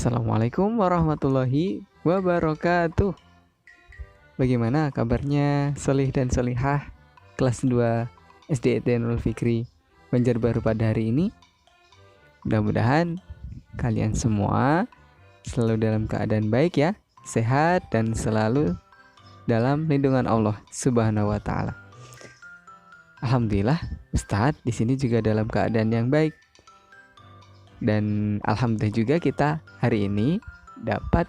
Assalamualaikum warahmatullahi wabarakatuh. Bagaimana kabarnya Solih dan Solihah kelas 2 SDIT Nurul Fikri Banjarbaru pada hari ini? Mudah-mudahan kalian semua selalu dalam keadaan baik ya, sehat dan selalu dalam lindungan Allah Subhanahu wa taala. Alhamdulillah, Ustadz di sini juga dalam keadaan yang baik. Dan alhamdulillah juga kita hari ini dapat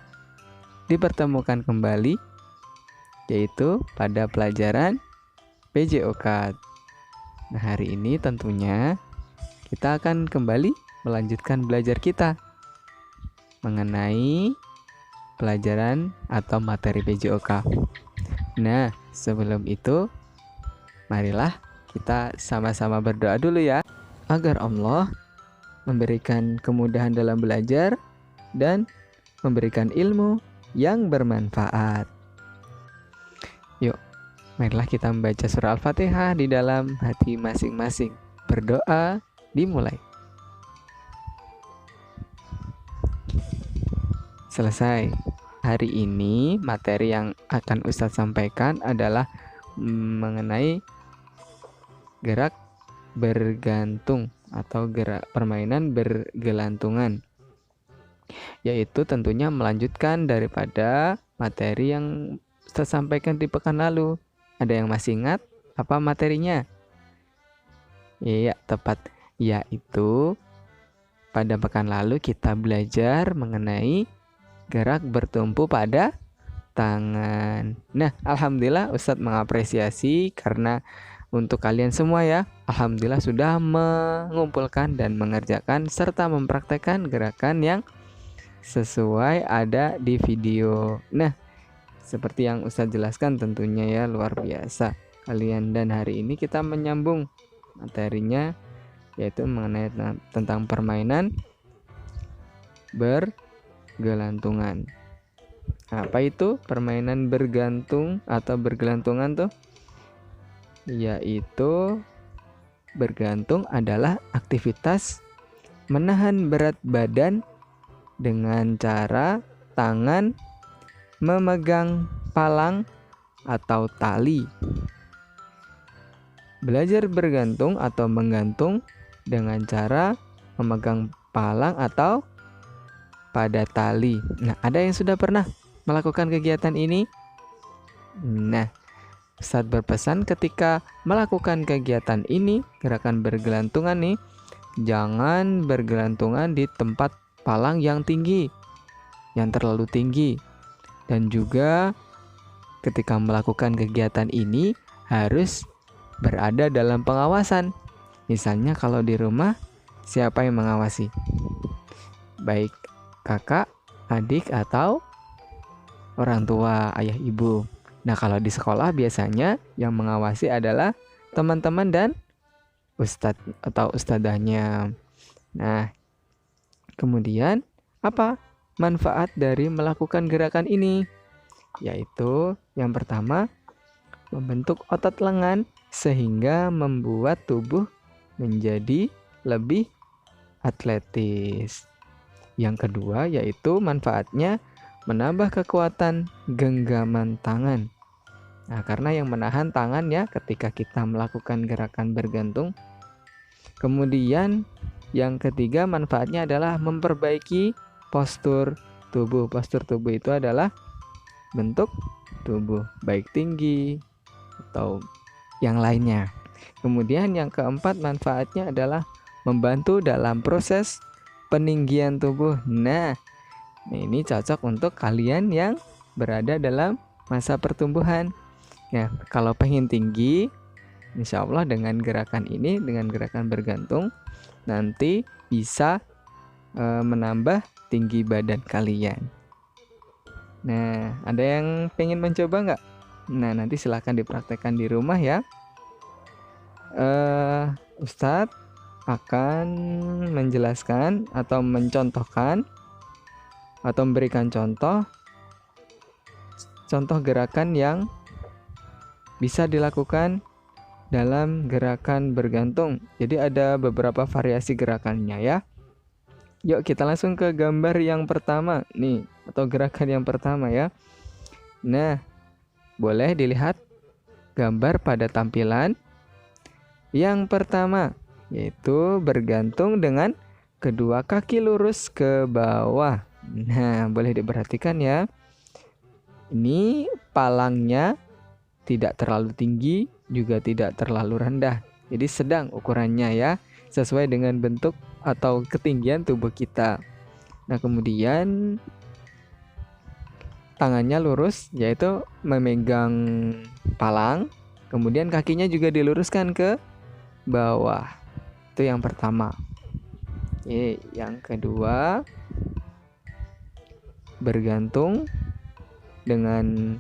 dipertemukan kembali, yaitu pada pelajaran PJOK. Nah, hari ini tentunya kita akan kembali melanjutkan belajar kita mengenai pelajaran atau materi PJOK. Nah, sebelum itu marilah kita sama-sama berdoa dulu ya, agar Allah memberikan kemudahan dalam belajar dan memberikan ilmu yang bermanfaat. Yuk, marilah kita membaca surah Al-Fatihah di dalam hati masing-masing. Berdoa dimulai. Selesai. Hari ini materi yang akan Ustadz sampaikan adalah mengenai gerak bergantung atau gerak permainan bergelantungan, yaitu tentunya melanjutkan daripada materi yang saya sampaikan di pekan lalu. Ada yang masih ingat apa materinya? Iya, tepat, yaitu pada pekan lalu kita belajar mengenai gerak bertumpu pada tangan. Nah, alhamdulillah Ustadz mengapresiasi karena untuk kalian semua ya, alhamdulillah sudah mengumpulkan dan mengerjakan serta mempraktekkan gerakan yang sesuai ada di video. Nah, seperti yang Ustadz jelaskan tentunya ya, luar biasa kalian. Dan hari ini kita menyambung materinya, yaitu mengenai tentang permainan bergelantungan. Apa itu permainan bergantung atau bergelantungan tuh? Yaitu bergantung adalah aktivitas menahan berat badan dengan cara tangan memegang palang atau tali. Belajar bergantung atau menggantung dengan cara memegang palang atau pada tali. Nah, ada yang sudah pernah melakukan kegiatan ini? Nah, Ustadz berpesan ketika melakukan kegiatan ini, gerakan bergelantungan nih, jangan bergelantungan di tempat palang yang tinggi, yang terlalu tinggi. Dan juga ketika melakukan kegiatan ini harus berada dalam pengawasan. Misalnya kalau di rumah, siapa yang mengawasi? Baik kakak, adik, atau orang tua, ayah, ibu. Nah, kalau di sekolah biasanya yang mengawasi adalah teman-teman dan ustadz atau ustadzahnya. Nah, kemudian apa manfaat dari melakukan gerakan ini? Yaitu yang pertama, membentuk otot lengan sehingga membuat tubuh menjadi lebih atletis. Yang kedua, yaitu manfaatnya menambah kekuatan genggaman tangan. Nah, karena yang menahan tangan ya ketika kita melakukan gerakan bergantung. Kemudian yang ketiga manfaatnya adalah memperbaiki postur tubuh. Postur tubuh itu adalah bentuk tubuh, baik tinggi atau yang lainnya. Kemudian yang keempat manfaatnya adalah membantu dalam proses peninggian tubuh. Nah, ini cocok untuk kalian yang berada dalam masa pertumbuhan. Ya, kalau pengen tinggi, insya Allah dengan gerakan ini, dengan gerakan bergantung, nanti bisa menambah tinggi badan kalian. Nah, ada yang pengen mencoba nggak? Nah, nanti silahkan dipraktekkan di rumah ya. Ustadz akan menjelaskan atau mencontohkan atau memberikan contoh gerakan yang bisa dilakukan dalam gerakan bergantung. Jadi ada beberapa variasi gerakannya ya. Yuk kita langsung ke gambar yang pertama nih, atau gerakan yang pertama ya. Nah, boleh dilihat gambar pada tampilan yang pertama, yaitu bergantung dengan kedua kaki lurus ke bawah. Nah, boleh diperhatikan ya. Ini palangnya tidak terlalu tinggi, juga tidak terlalu rendah. Jadi sedang ukurannya ya, sesuai dengan bentuk atau ketinggian tubuh kita. Nah, kemudian tangannya lurus, yaitu memegang palang. Kemudian kakinya juga diluruskan ke bawah. Itu yang pertama. Oke, yang kedua, bergantung dengan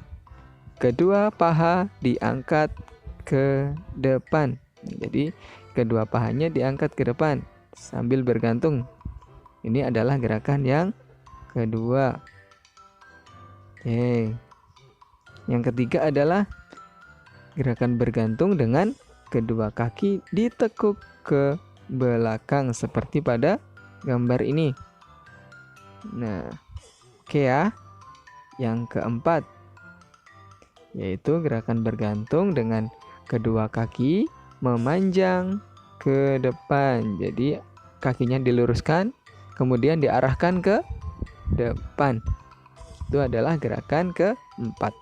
kedua paha diangkat ke depan. Jadi kedua pahanya diangkat ke depan sambil bergantung. Ini adalah gerakan yang kedua. Oke. Yang ketiga adalah gerakan bergantung dengan kedua kaki ditekuk ke belakang seperti pada gambar ini. Nah, oke ya. Yang keempat, yaitu gerakan bergantung dengan kedua kaki memanjang ke depan. Jadi kakinya diluruskan, kemudian diarahkan ke depan. Itu adalah gerakan keempat.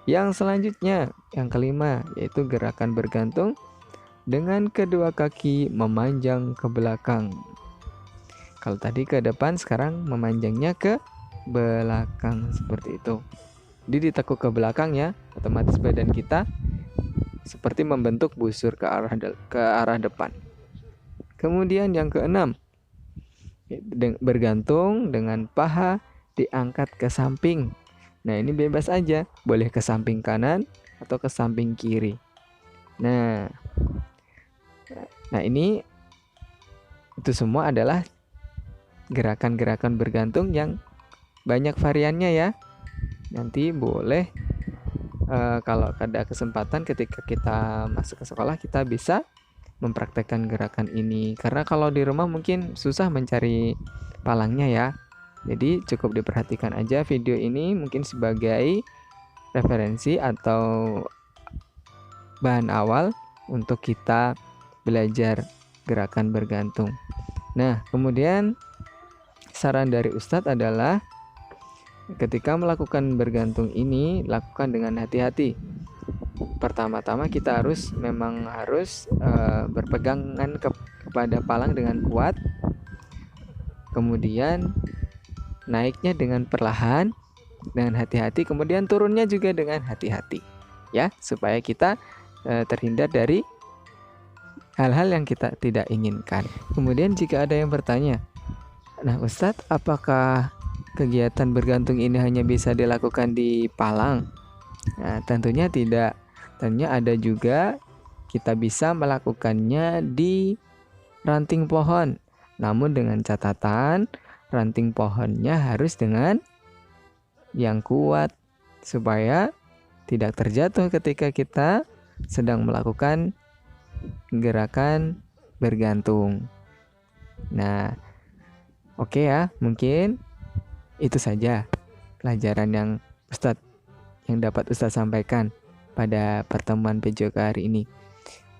Yang selanjutnya, yang kelima, yaitu gerakan bergantung dengan kedua kaki memanjang ke belakang. Kalau tadi ke depan, sekarang memanjangnya ke belakang seperti itu. Jadi ditekuk ke belakang ya, otomatis badan kita seperti membentuk busur ke arah depan. Kemudian yang keenam, bergantung dengan paha diangkat ke samping. Nah, ini bebas aja, boleh ke samping kanan atau ke samping kiri. Nah ini itu semua adalah gerakan-gerakan bergantung yang banyak variannya ya. Nanti boleh kalau ada kesempatan ketika kita masuk ke sekolah, kita bisa mempraktekkan gerakan ini. Karena kalau di rumah mungkin susah mencari palangnya ya. Jadi cukup diperhatikan aja video ini, mungkin sebagai referensi atau bahan awal untuk kita belajar gerakan bergantung. Nah, kemudian saran dari Ustadz adalah ketika melakukan bergantung ini, lakukan dengan hati-hati. Pertama-tama kita memang harus berpegangan kepada palang dengan kuat. Kemudian naiknya dengan perlahan, dengan hati-hati. Kemudian turunnya juga dengan hati-hati, ya, supaya kita terhindar dari hal-hal yang kita tidak inginkan. Kemudian jika ada yang bertanya, nah Ustadz, apakah kegiatan bergantung ini hanya bisa dilakukan di palang? Nah, tentunya tidak. Tentunya ada juga kita bisa melakukannya di ranting pohon. Namun dengan catatan, ranting pohonnya harus dengan yang kuat supaya tidak terjatuh ketika kita sedang melakukan gerakan bergantung. Nah, oke ya, mungkin itu saja pelajaran yang dapat Ustadz sampaikan pada pertemuan PJOK hari ini.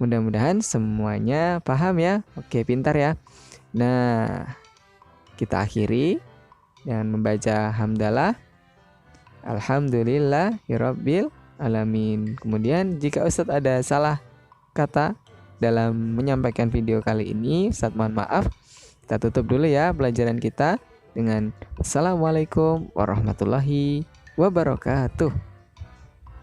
Mudah-mudahan semuanya paham ya. Oke, pintar ya. Nah, kita akhiri dengan membaca hamdalah. Alhamdulillahirabbil alamin. Kemudian jika Ustadz ada salah kata dalam menyampaikan video kali ini, Ustadz mohon maaf. Kita tutup dulu ya pelajaran kita dengan Assalamualaikum warahmatullahi wabarakatuh.